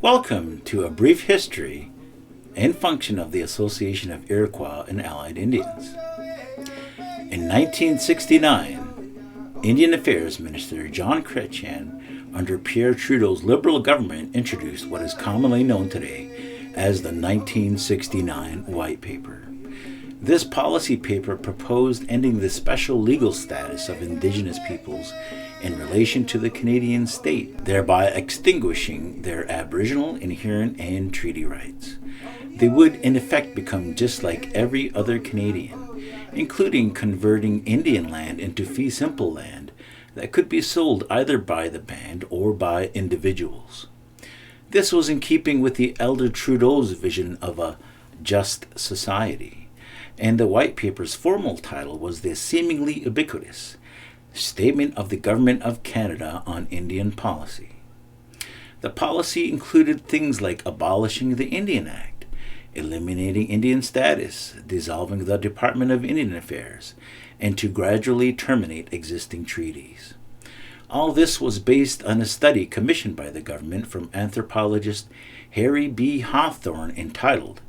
Welcome to a brief history and function of the Association of Iroquois and Allied Indians. In 1969, Indian Affairs Minister John Chrétien, under Pierre Trudeau's Liberal government, introduced what is commonly known today as the 1969 White Paper. This policy paper proposed ending the special legal status of Indigenous peoples in relation to the Canadian state, thereby extinguishing their Aboriginal, inherent, and treaty rights. They would in effect become just like every other Canadian, including converting Indian land into fee simple land that could be sold either by the band or by individuals. This was in keeping with the elder Trudeau's vision of a just society, and the White Paper's formal title was the seemingly ubiquitous Statement of the Government of Canada on Indian Policy. The policy included things like abolishing the Indian Act, eliminating Indian status, dissolving the Department of Indian Affairs, and to gradually terminate existing treaties. All this was based on a study commissioned by the government from anthropologist Harry B. Hawthorne entitled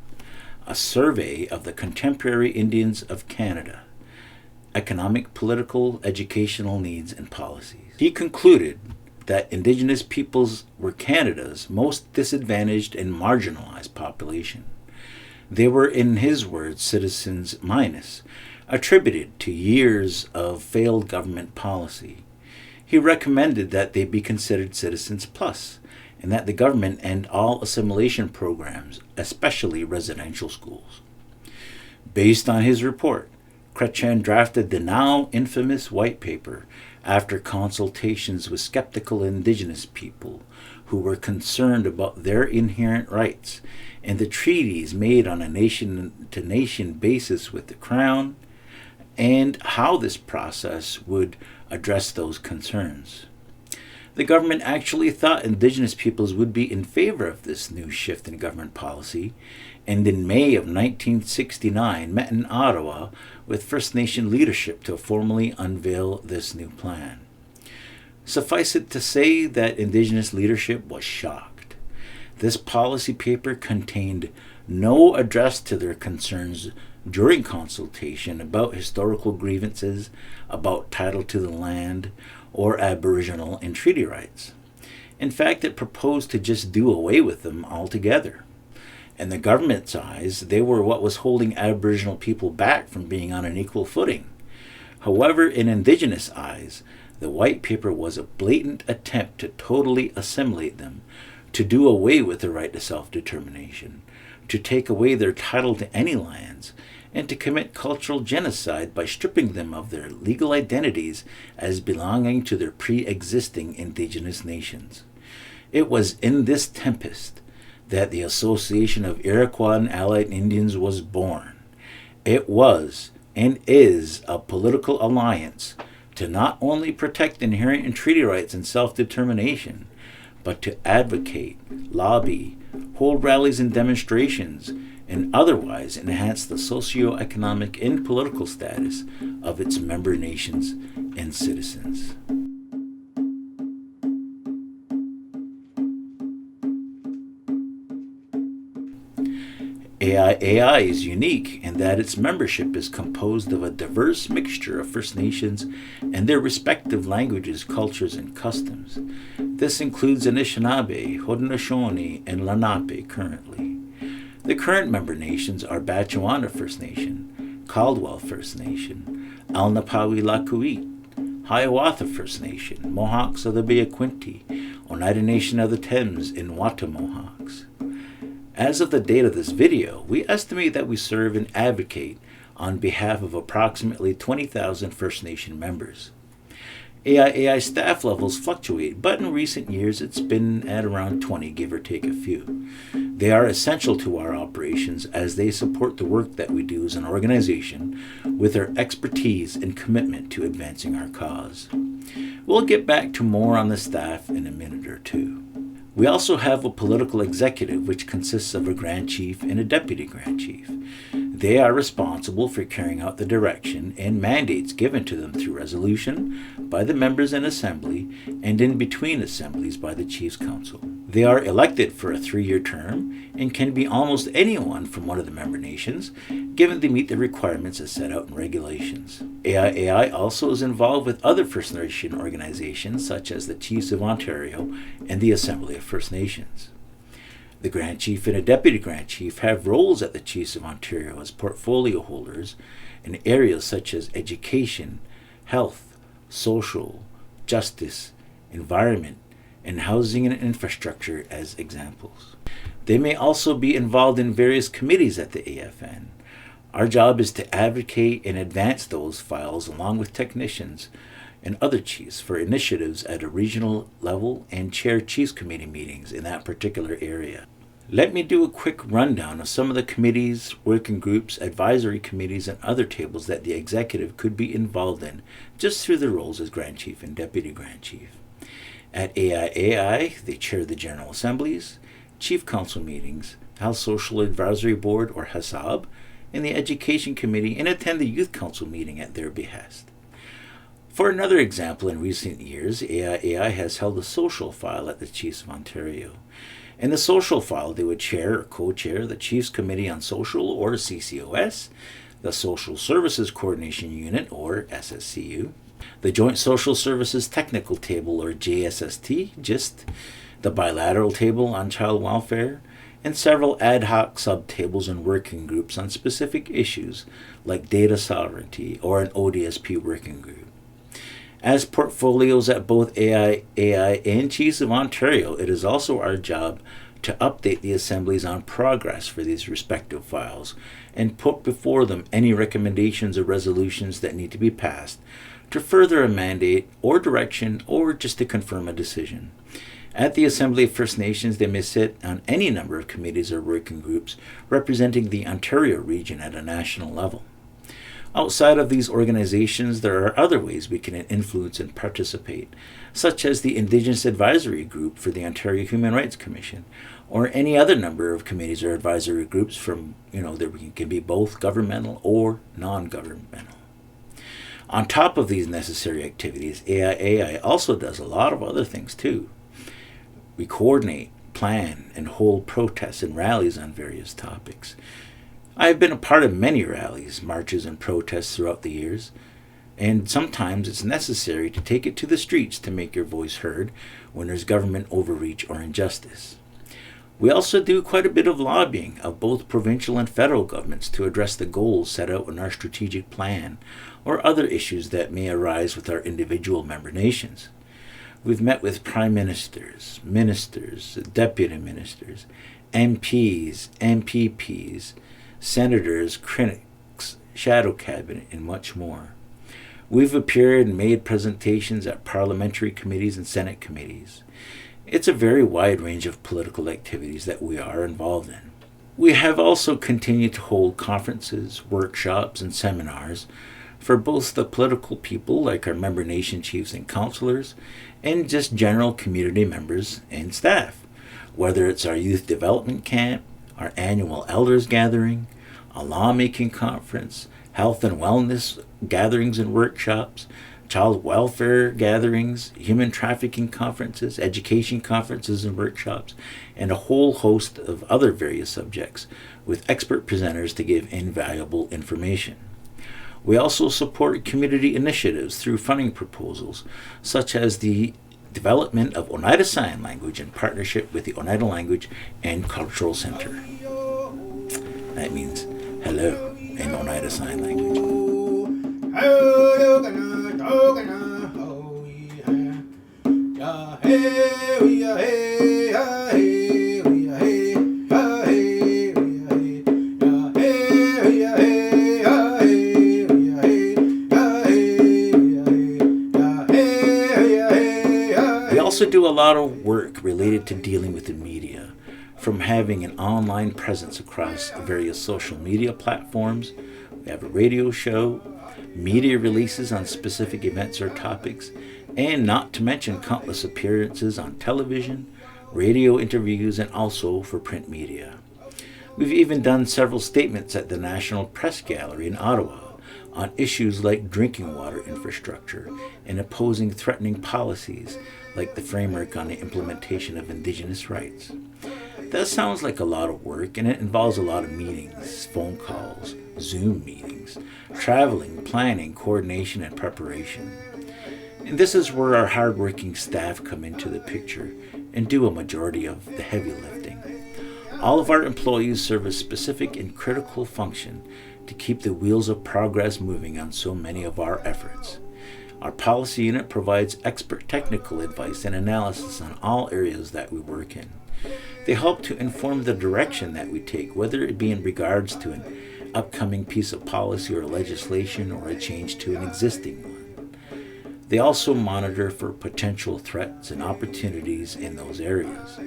A Survey of the Contemporary Indians of Canada, Economic, Political, Educational Needs and Policies. He concluded that Indigenous peoples were Canada's most disadvantaged and marginalized population. They were, in his words, citizens minus, attributed to years of failed government policy. He recommended that they be considered citizens plus, and that the government end all assimilation programs, especially residential schools. Based on his report, Chrétien drafted the now infamous White Paper after consultations with skeptical Indigenous people who were concerned about their inherent rights and the treaties made on a nation-to-nation basis with the Crown, and how this process would address those concerns. The government actually thought Indigenous peoples would be in favor of this new shift in government policy, and in May of 1969 met in Ottawa with First Nation leadership to formally unveil this new plan. Suffice it to say that Indigenous leadership was shocked. This policy paper contained no address to their concerns during consultation about historical grievances, about title to the land, or Aboriginal and treaty rights. In fact, it proposed to just do away with them altogether. In the government's eyes, they were what was holding Aboriginal people back from being on an equal footing. However, in Indigenous eyes, the White Paper was a blatant attempt to totally assimilate them, to do away with the right to self-determination, to take away their title to any lands, and to commit cultural genocide by stripping them of their legal identities as belonging to their pre-existing Indigenous nations. It was in this tempest that the Association of Iroquois and Allied Indians was born. It was and is a political alliance to not only protect inherent and treaty rights and self-determination, but to advocate, lobby, hold rallies and demonstrations, and otherwise enhance the socio-economic and political status of its member nations and citizens. AIAI is unique in that its membership is composed of a diverse mixture of First Nations and their respective languages, cultures, and customs. This includes Anishinaabe, Haudenosaunee, and Lenape currently. The current member nations are Batchewana First Nation, Caldwell First Nation, Alnapawi-Lakwit, Hiawatha First Nation, Mohawks of the Bay of Quinte, Oneida Nation of the Thames, and Wata Mohawks. As of the date of this video, we estimate that we serve and advocate on behalf of approximately 20,000 First Nation members. AIAI staff levels fluctuate, but in recent years it's been at around 20, give or take a few. They are essential to our operations as they support the work that we do as an organization with their expertise and commitment to advancing our cause. We'll get back to more on the staff in a minute or two. We also have a political executive, which consists of a Grand Chief and a Deputy Grand Chief. They are responsible for carrying out the direction and mandates given to them through resolution by the members in Assembly and in between assemblies by the Chiefs Council. They are elected for a 3-year term and can be almost anyone from one of the member nations, given they meet the requirements as set out in regulations. AIAI also is involved with other First Nation organizations such as the Chiefs of Ontario and the Assembly of First Nations. The Grand Chief and a Deputy Grand Chief have roles at the Chiefs of Ontario as portfolio holders in areas such as education, health, social, justice, environment, and housing and infrastructure as examples. They may also be involved in various committees at the AFN. Our job is to advocate and advance those files along with technicians and other chiefs for initiatives at a regional level and chair Chiefs Committee meetings in that particular area. Let me do a quick rundown of some of the committees, working groups, advisory committees, and other tables that the executive could be involved in just through their roles as Grand Chief and Deputy Grand Chief. At AIAI, they chair the General Assemblies, Chief Council meetings, Health Social Advisory Board or HASAB, and the Education Committee, and attend the Youth Council meeting at their behest. For another example, in recent years, AIAI has held a social file at the Chiefs of Ontario. In the social file, they would chair or co-chair the Chiefs Committee on Social, or CCOS, the Social Services Coordination Unit, or SSCU, the Joint Social Services Technical Table, or JSST, GIST, the Bilateral Table on Child Welfare, and several ad hoc sub-tables and working groups on specific issues like data sovereignty or an ODSP working group. As portfolios at both AIAI and Chiefs of Ontario, it is also our job to update the assemblies on progress for these respective files and put before them any recommendations or resolutions that need to be passed to further a mandate or direction or just to confirm a decision. At the Assembly of First Nations, they may sit on any number of committees or working groups representing the Ontario region at a national level. Outside of these organizations, there are other ways we can influence and participate, such as the Indigenous Advisory Group for the Ontario Human Rights Commission, or any other number of committees or advisory groups from, there can be both governmental or non-governmental. On top of these necessary activities, AIAI also does a lot of other things too. We coordinate, plan, and hold protests and rallies on various topics. I have been a part of many rallies, marches, and protests throughout the years, and sometimes it's necessary to take it to the streets to make your voice heard when there's government overreach or injustice. We also do quite a bit of lobbying of both provincial and federal governments to address the goals set out in our strategic plan or other issues that may arise with our individual member nations. We've met with prime ministers, deputy ministers, MPs, MPPs, senators, critics, shadow cabinet, and much more. We've appeared and made presentations at parliamentary committees and Senate committees. It's a very wide range of political activities that we are involved in. We have also continued to hold conferences, workshops, and seminars for both the political people, like our member nation chiefs and councillors, and just general community members and staff, whether it's our youth development camp, our annual elders gathering, a lawmaking conference, health and wellness gatherings and workshops, child welfare gatherings, human trafficking conferences, education conferences and workshops, and a whole host of other various subjects with expert presenters to give invaluable information. We also support community initiatives through funding proposals, such as the development of Oneida Sign Language in partnership with the Oneida Language and Cultural Center. That means hello in Oneida Sign Language. We also do a lot of work related to dealing with the media, from having an online presence across various social media platforms. We have a radio show, media releases on specific events or topics, and not to mention countless appearances on television, radio interviews, and also for print media. We've even done several statements at the National Press Gallery in Ottawa on issues like drinking water infrastructure and opposing threatening policies like the framework on the implementation of Indigenous rights. That sounds like a lot of work, and it involves a lot of meetings, phone calls, Zoom meetings, traveling, planning, coordination, and preparation. And this is where our hardworking staff come into the picture and do a majority of the heavy lifting. All of our employees serve a specific and critical function to keep the wheels of progress moving on so many of our efforts. Our policy unit provides expert technical advice and analysis on all areas that we work in. They help to inform the direction that we take, whether it be in regards to an upcoming piece of policy or legislation or a change to an existing one. They also monitor for potential threats and opportunities in those areas.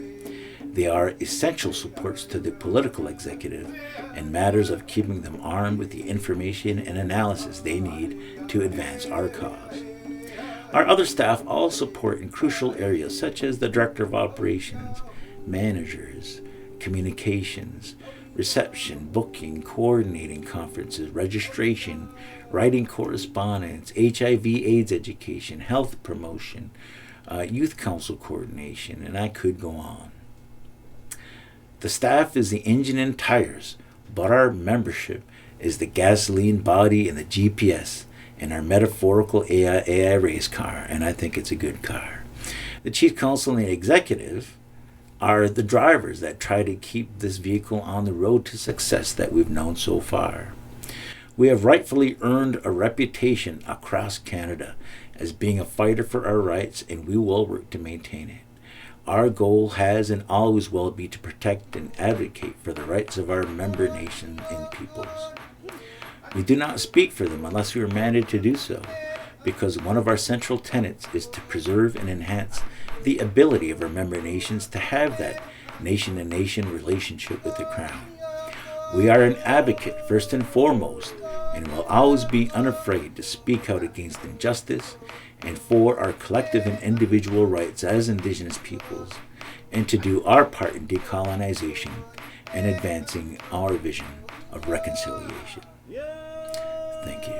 They are essential supports to the political executive in matters of keeping them armed with the information and analysis they need to advance our cause. Our other staff all support in crucial areas such as the Director of Operations, managers, communications, reception, booking, coordinating conferences, registration, writing correspondence, HIV/AIDS education, health promotion, youth council coordination, and I could go on. The staff is the engine and tires, but our membership is the gasoline body and the GPS in our metaphorical AIAI race car, and I think it's a good car. The chief counsel and the executive are the drivers that try to keep this vehicle on the road to success that we've known so far. We have rightfully earned a reputation across Canada as being a fighter for our rights, and we will work to maintain it. Our goal has and always will be to protect and advocate for the rights of our member nations and peoples. We do not speak for them unless we are mandated to do so, because one of our central tenets is to preserve and enhance the ability of our member nations to have that nation-to-nation relationship with the Crown. We are an advocate first and foremost, and will always be unafraid to speak out against injustice and for our collective and individual rights as Indigenous peoples, and to do our part in decolonization and advancing our vision of reconciliation. Thank you.